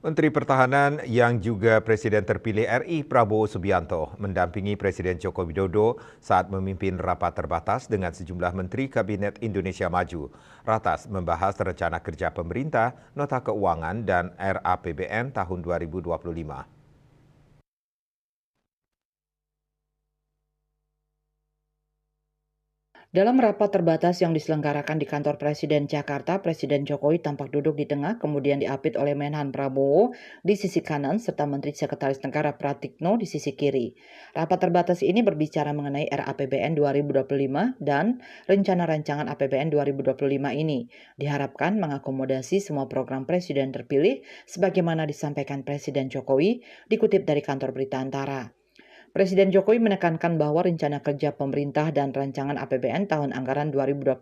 Menteri Pertahanan yang juga Presiden terpilih RI Prabowo Subianto mendampingi Presiden Joko Widodo saat memimpin rapat terbatas dengan sejumlah Menteri Kabinet Indonesia Maju. Ratas membahas rencana kerja pemerintah, nota keuangan, dan RAPBN tahun 2025. Dalam rapat terbatas yang diselenggarakan di kantor Presiden Jakarta, Presiden Jokowi tampak duduk di tengah, kemudian diapit oleh Menhan Prabowo di sisi kanan, serta Menteri Sekretaris Negara Pratikno di sisi kiri. Rapat terbatas ini berbicara mengenai RAPBN 2025 dan rencana rancangan APBN 2025 ini. Diharapkan mengakomodasi semua program Presiden terpilih sebagaimana disampaikan Presiden Jokowi, dikutip dari kantor berita Antara. Presiden Jokowi menekankan bahwa rencana kerja pemerintah dan rancangan APBN tahun anggaran 2025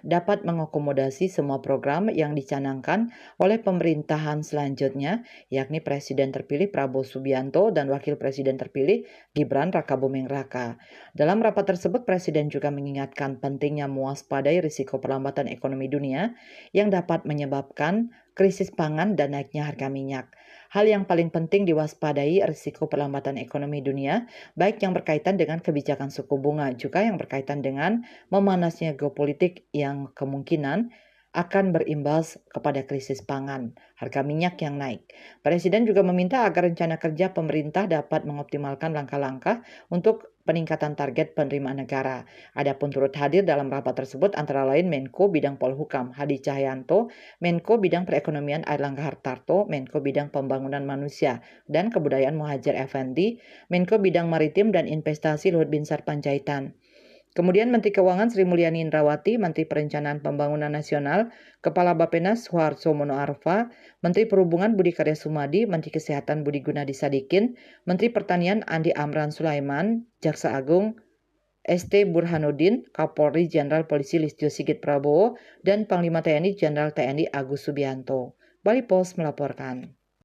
dapat mengakomodasi semua program yang dicanangkan oleh pemerintahan selanjutnya, yakni Presiden terpilih Prabowo Subianto dan Wakil Presiden terpilih Gibran Rakabuming Raka. Dalam rapat tersebut, Presiden juga mengingatkan pentingnya mewaspadai risiko perlambatan ekonomi dunia yang dapat menyebabkan krisis pangan dan naiknya harga minyak. Hal yang paling penting diwaspadai risiko perlambatan ekonomi dunia, baik yang berkaitan dengan kebijakan suku bunga, juga yang berkaitan dengan memanasnya geopolitik yang kemungkinan akan berimbas kepada krisis pangan, harga minyak yang naik. Presiden juga meminta agar rencana kerja pemerintah dapat mengoptimalkan langkah-langkah untuk peningkatan target penerimaan negara. Adapun turut hadir dalam rapat tersebut antara lain Menko Bidang Polhukam Hadi Cahyanto, Menko Bidang Perekonomian Airlangga Hartarto, Menko Bidang Pembangunan Manusia dan Kebudayaan Muhadjir Effendi, Menko Bidang Maritim dan Investasi Luhut Binsar Panjaitan. Kemudian Menteri Keuangan Sri Mulyani Indrawati, Menteri Perencanaan Pembangunan Nasional, Kepala Bappenas Suharto Monoarfa, Menteri Perhubungan Budi Karya Sumadi, Menteri Kesehatan Budi Gunadi Sadikin, Menteri Pertanian Andi Amran Sulaiman, Jaksa Agung ST Burhanuddin, Kapolri Jenderal Polisi Listio Sigit Prabowo, dan Panglima TNI Jenderal TNI Agus Subianto. Bali Post melaporkan.